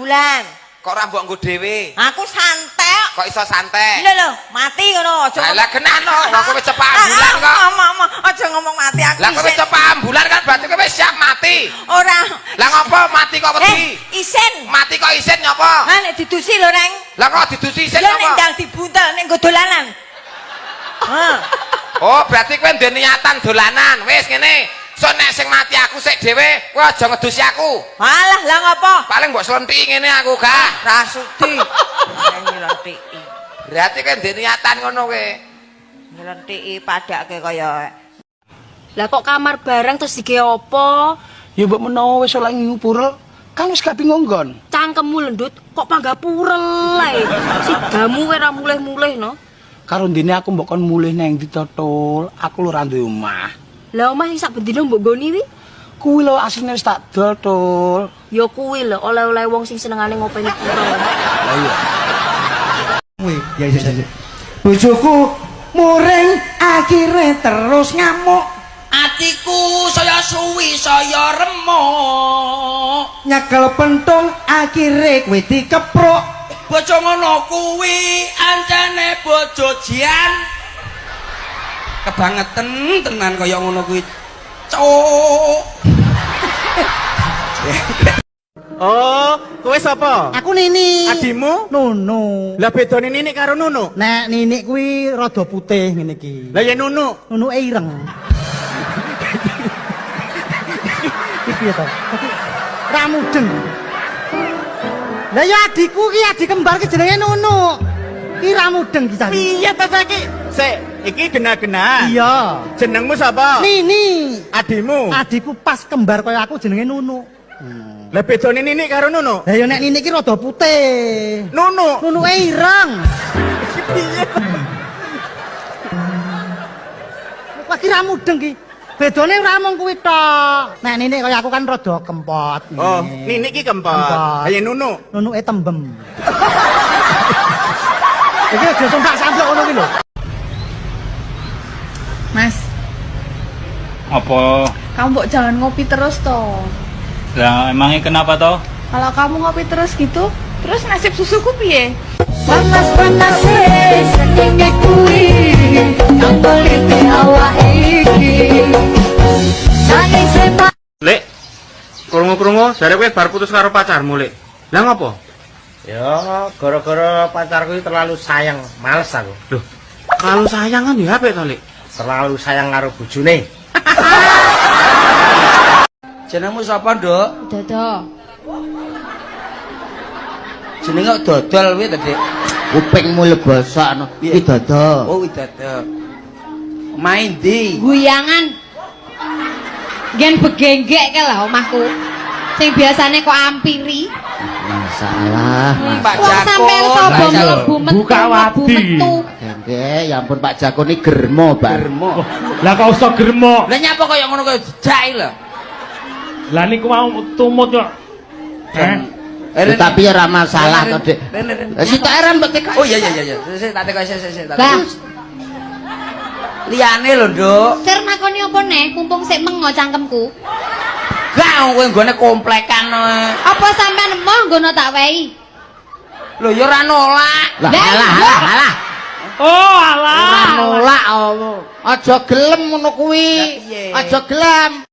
bulan. Kok ora mbok nggo dhewe? Aku santai. Kok iso santai? Lho, mati ngono aja. Lah genano, kok wis cepak ambulan kok. Aja ngomong mati aku. Lah kok wis cepak ambulan kan berarti kowe wis siap mati. Ora. Lah ngopo mati kok wedi? Isin. Mati kok isin nyapa? Ha nek didusi lho, Reng. Lah kok didusi isin Lho nek nyapa? ndang dibuntel nek nggo dolanan. Oh, berarti kowe ndek niatan dolanan. Wis ngene. So nek sing mati aku sik dhewe, kowe aja ngedusi aku. Alah, lah ngopo? Paling mbok slentiki ngene aku, Gah. Rasudi. Nyelentiki. Berarti kowe ndek niatan ngono kowe. Nyelentiki padake kaya. Lah kok kamar bareng terus dige apa? Ya mbok menawa wis oleh ngupur, kan wis gak bingung nggon. Cangkemmu lendut kok panggapurel ae. Sidamu ora mulih-mulih no. Karo ndene aku mbok kon mulih nang ditotul, aku lho ora duwe omah. Lah omah sing sak bendina mbok goni wi? Kuwi lho asline wis tak dol. Ya kuwi lho oleh-oleh wong sing senengane ngopeni pura. Lah iya. Wih, ya. Bojoku muring akhire terus ngamuk. Atiku saya suwi saya remuk. Nyekel pentung akhire kowe dikepruk. Bojo ngono kuwi ancane bojo jian. Kebangetan tenan kaya ngono kuwi. Cuk. Oh, kowe sapa? Aku Nini. Adimu? Nunu. Lah bedane Ninik karo Nunu? Nek Ninik kuwi rada putih ngene iki. Lah ya Nunu. Nunuke ireng. Iki ya to. Ra mudeng. Lah ya adikku ki adik kembar ki jenenge Nunu. Ki ra mudeng ki. Piye ta saiki? Sik, iki gena-gena. Iya. Jenengmu sapa? Nini. Adimu. Adikku pas kembar kaya aku jenenge Nunu. Lah bedane Ninik karo Nunu? Lah ya nek Ninik ki rada putih. Nunu. Nunuke ireng. Piye? Kok ki ra mudeng ki. Bedane ora mung kuwi tok. Nek Ninik kaya aku kan rada kempot. Oh, Ninik ki kempot. Kempot. Lah ya Nunu. Nunuke tembem. Iki aja sompak-sampak ngono ki lho. Mas, Apa? kamu mbok jangan ngopi terus toh. Lah emangnya kenapa toh? Kalau kamu ngopi terus gitu, terus nasib susuku piye? Panas-panas senenge kuwi nang peliti awak iki. Nanging sepak Lek, krungu-krungu jare kowe bar putus karo pacarmu, Lek. Lah ngopo? Ya, gara-gara pacarku itu terlalu sayang, males aku. Loh, terlalu sayang kan ya apik to, Lek? Terlalu sayang karo bojone. Jenengmu sapa, Nduk? Dodo. Jenenge kok dodol kuwi to, Dik? Kupingmu lebosokno. Iki dodo. Oh, dodol. Main ndi? Guyangan. Gen begenggek ke lah omahku. Sing biasane kok ampiri. Masalah. Pak Wong sampean coba Jakun. mlebu metu. Buka wadi. Nggih, ya ampun Pak Jakun iki germo, Pak. Germo. Lah kok usah germo. Lah nyapa kaya ngono kaya jai lho. Lah niku mau tumut kok. Tapi ya ora masalah to, Dik. Sitok eran mbok tekok. Oh iya. Sik tak tekok sik tak. Lah, Liyane lho, Nduk. sir makoni apa neh? Kumpung sik mengo cangkemku. Gak kowe nggone komplekan. Apa sampean emoh nggono tak wehi? Lho ya ora nolak. Lah, alah. Oh alah. Ora nolak apa. Aja gelem ngono kuwi. Aja gelem.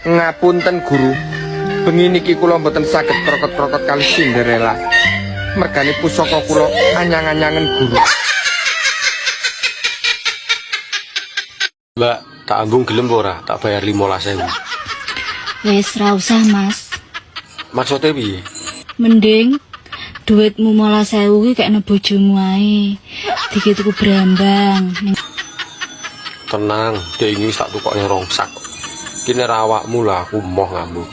Ngapunten Guru. Bengi niki kula mboten saged krokot-krokot kali Cinderella. Mergane pusaka kula anyang-anyangen Guru. Mbak, tak anggung gelem ora? Tak bayar 15.000. Wis ra usah, Mas. Maksudnya piye? Mending duitmu 15.000 kuwi kekne bojomu ae. Dikit tuku brambang. Tenang, dek ini wis tak tukoknya rongsak. Kini awakmu lah aku moh ngambuk.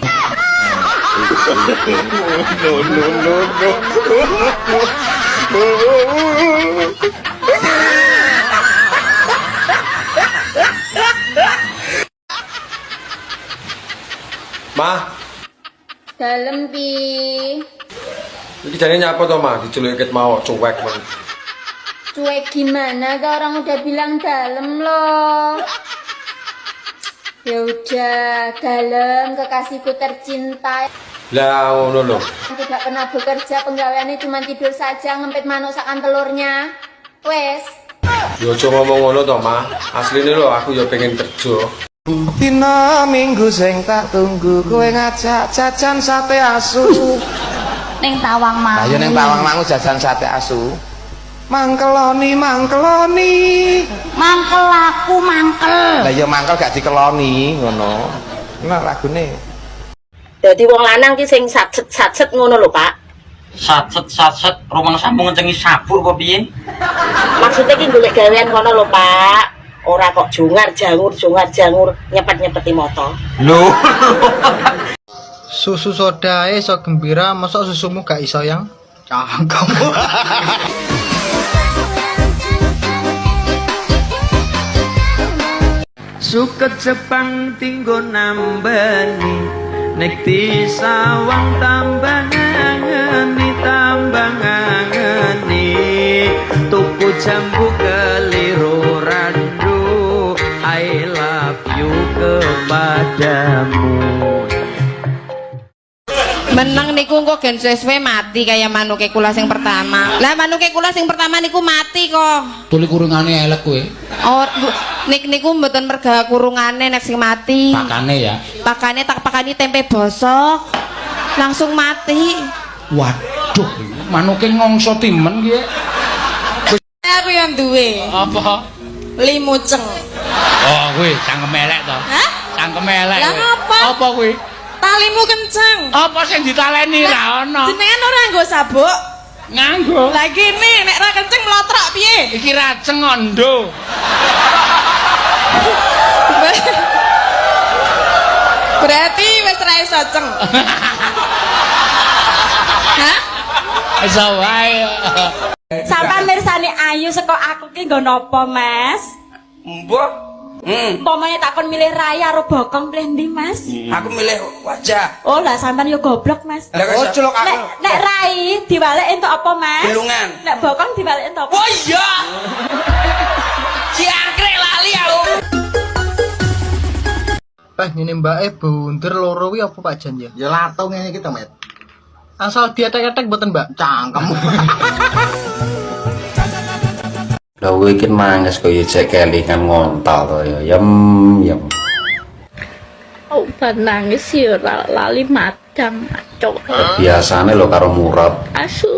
Ma, Dalem pi. iki jane nyapa to, Ma? Dijelukit mau cuek men. Cuek gimana? Orang udah bilang dalem loh. Ya udah, dalem kekasihku tercinta. Lah ngono lho. Tidak pernah bekerja, penggaweannya cuma tidur saja, ngempit manuk sakan telurnya. Wes. Yo aja ngomong ngono to, Ma. Asline lho aku ya pengen kerja. Dina minggu sing tak tunggu kowe ngajak jajan sate asu. Ning Tawang Lah ya ning Tawang Mangu jajan sate asu. Mangkeloni. Mangkel aku mangkel. Lah ya mangkel gak dikeloni ngono. Nah lagune. Dadi wong lanang ki sing satset ngono lho, Pak. Satset rumang sambung ngencengi sabur kok piye? Maksudnya ki golek gawean ngono lho, Pak. Ora kok jungar jangur nyepet-nyepeti moto. Lho. Susu soda iso gembira, mosok susumu gak iso yang cangkem. Suket Jepang tinggo nambani nek disawang tambah ngangeni tuku jambu keliru randu I love you kepadamu. Meneng niku engko gen suwe-suwe mati kaya manuke kula sing pertama. Lah manuke kula sing pertama niku mati kok. Tuli kurungane elek kowe. Oh, niku mboten merga kurungane nek sing mati. Pakane ya. Pakane tak pakani tempe bosok. Langsung mati. Waduh, manuke ngongso timen ki. Aku yang duwe. Apa? Limuceng. Oh, kuwi cangkem elek to. Hah? Cangkem elek. Lah ngapa? Apa kuwi? Talimu kenceng. Apa sing ditaleni ra ono? Jenengan ora nggo sabuk. Nganggo. Lah gini, nek ra kenceng mlotrok piye? Iki raceng ondo. Berarti wis ra iso ceng. Hah? Iso wae. Sampai mirsani Ayu saka aku ki nggo napa, Mas? Mbok. Umpamanya takon milih raya karo bokong pilih ndi, Mas? Aku milih wajah. Oh lah sampean yo goblok, Mas. Oh, celok aku. Nek rai dibalik entuk apa, Mas? Gulungan. Nek bokong dibalik entuk apa? Oh iya. Si angkrek lali aku. Ngene mbake bunder loro kuwi apa Pak Jan ya? Ya lato ngene iki to, Met. Asal dietek-etek mboten, Mbak. Cangkem. Lah kowe iki manges kaya cek kelingan ngontal to ya. Yem. Obat nangis ya lali madang acok. Biasane lho karo murad. Asu.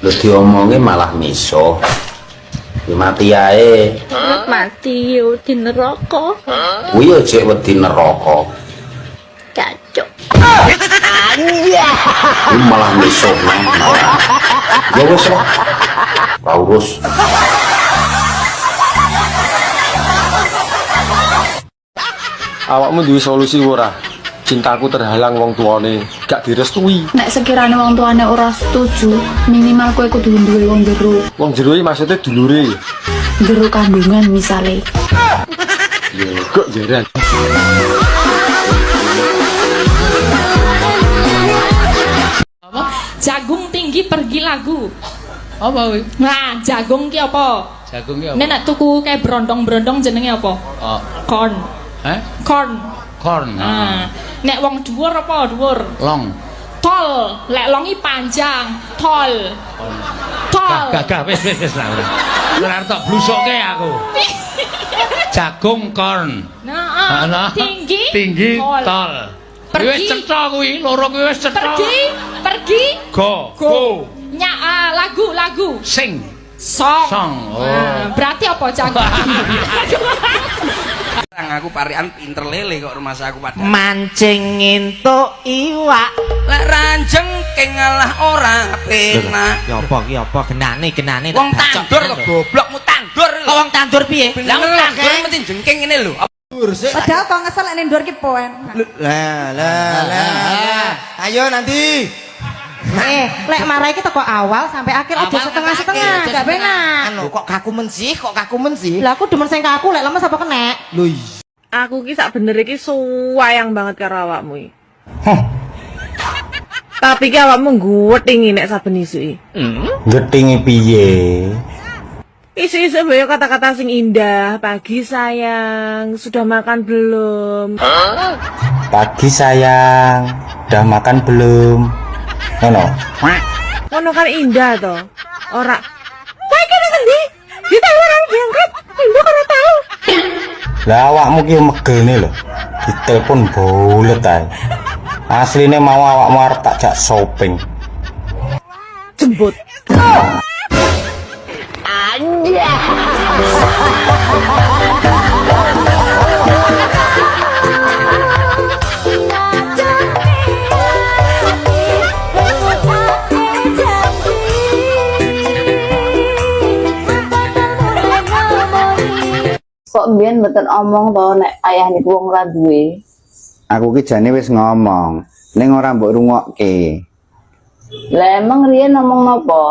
Lho diomongi malah miso. Kuwi mati ae. Mati yo di neraka. Kuwi yo cek wedi neraka. Cacok. Kuwi malah miso nang. Ya wis lah. Paulus. Awakmu duwe solusi ora? Cintaku terhalang wong tuane, gak direstui. Nek sekirane wong tuane ora setuju, minimal kowe kudu duwe wong jero. Wong jero iki maksudnya dulure. Jero kandungan misale. Ya kok jaran. Jagung tinggi pergi lagu. Apa kuwi? Nah, jagung ki apa? Jagung ki apa? Nek nak tuku kayak brondong-brondong jenenge apa? Oh. Corn. Corn. Corn. Nah, nek wong dhuwur apa dhuwur? Long. Tol. Lek longi panjang, tol. Tol. Gak wis lah. Ora tok blusukke aku. Jagung corn. Nah, tinggi tol. Wis cetha kuwi, loro kuwi wis cetha. Pergi. Go. Lagu. Sing. Song. Oh. Berarti apa jagung? Aku parian pinter lele kok rumah aku pada. Mancing entuk iwak. Lek ranjeng ke ngalah ora penak. Ya apa genane Wong tandur kok goblokmu tandur. Kok wong tandur piye? Lah wong tandur mesti jengking ngene lho. Padahal kok ngesel nek ndur ki poen. Lah. Ayo nanti. Lek marai ki teko awal sampai akhir aja setengah-setengah, gak penak. Anu kok kakumen sih? Lah aku demen sing kaku lek lemes apa kenek? Lho Aku ki sak bener iki suwayang banget karo awakmu iki. Tapi ki awakmu ngguwetingi nek saben isuki. Getingi piye? Isu-isu bayo kata-kata sing indah, pagi sayang, sudah makan belum? Pagi sayang, udah makan belum? Ngono. Ngono kan indah to. Ora. Wae kene ngendi? Ditawaran diangkat. Ibu kan tahu. Lah awakmu ki megene lho. Ditelepon bulet ae. Asline mau awakmu arep tak jak shopping. Jemput. Anja. Kok mbiyen mboten omong to nek ayah niku wong ora duwe. Aku ki jane wis ngomong, ning ora mbok rungokke. Lah emang riyen ngomong napa?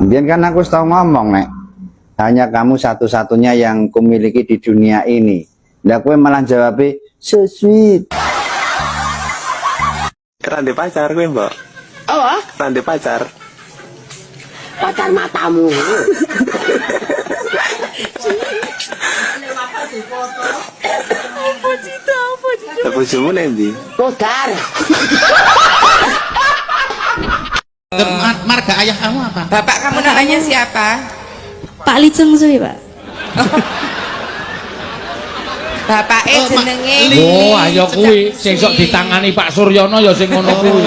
Mbiyen kan aku wis tau ngomong nek hanya kamu satu-satunya yang kumiliki di dunia ini. Lah kowe malah jawab so sweet. Kerande pacar kowe, Mbak. Oh, kerande pacar. Pacar matamu. Bojomu nendi? Kodar. Marga ayah kamu apa? Bapak kamu namanya siapa? Pak Li Chung Sui, Pak. Bapake jenenge Oh, ayo kuwi sing sok ditangani Pak Suryono ya sing ngono kuwi.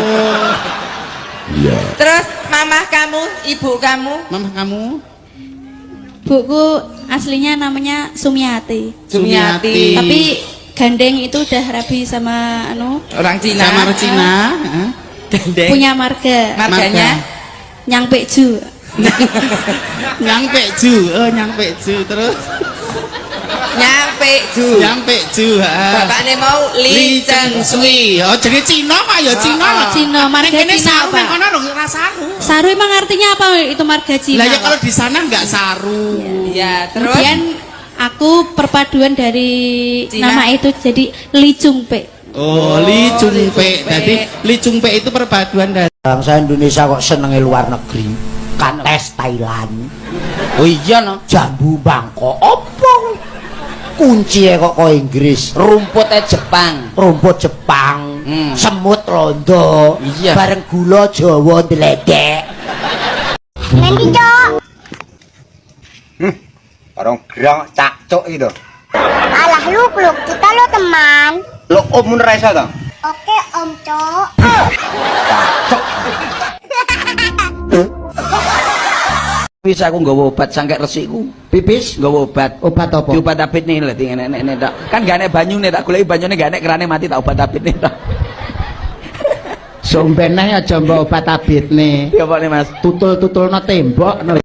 Iya. Terus mamah kamu, ibu kamu? Mamah kamu? Buku aslinya namanya Sumiati. Sumiati. Tapi gandeng itu udah rabi sama orang Cina. Sama orang Cina, Gandeng. punya marga. Marganya Nyang Peju. Nyang Peju, Nyang Peju terus Nyampe Ju. Nyampe Ju, Bapakne mau Li Cheng Sui. Oh, jenenge Cina kok ya Cina. Cina, marga Kene Cina, saru Pak. nang kono lho ora saru. Saru emang artinya apa itu marga Cina? Lah ya kalau di sana enggak saru. Ya, terus Kemudian aku perpaduan dari Cina. nama itu jadi Li Chung Pe. Oh, Li Chung Pe. Jadi Li Chung Pe itu perpaduan dari Bangsa Indonesia kok senenge luar negeri. Kates Thailand. Oh iya no. Jambu Bangkok. Opo? Kuncinya kok Inggris. rumputnya Jepang. Rumput Jepang. Semut rondo. Iya. Bareng gula Jawa deledek. Nanti, Cok. Orang gerang cakcuk itu. Alah lu, kita lo teman. Lo om mun ra iso to? Oke, Om Cok. Bisa aku nggawa obat sangkek resikku. Pipis Nggawa obat. obat apa? Di obat abit nih lah, nek tak. Kan gak enek banyune tak goleki banyune gak enek kerane mati tak obat abit nih tak. Sombeneh aja mbok obat abit nih. Ya Pak Mas. Tutul-tutulno tembok no.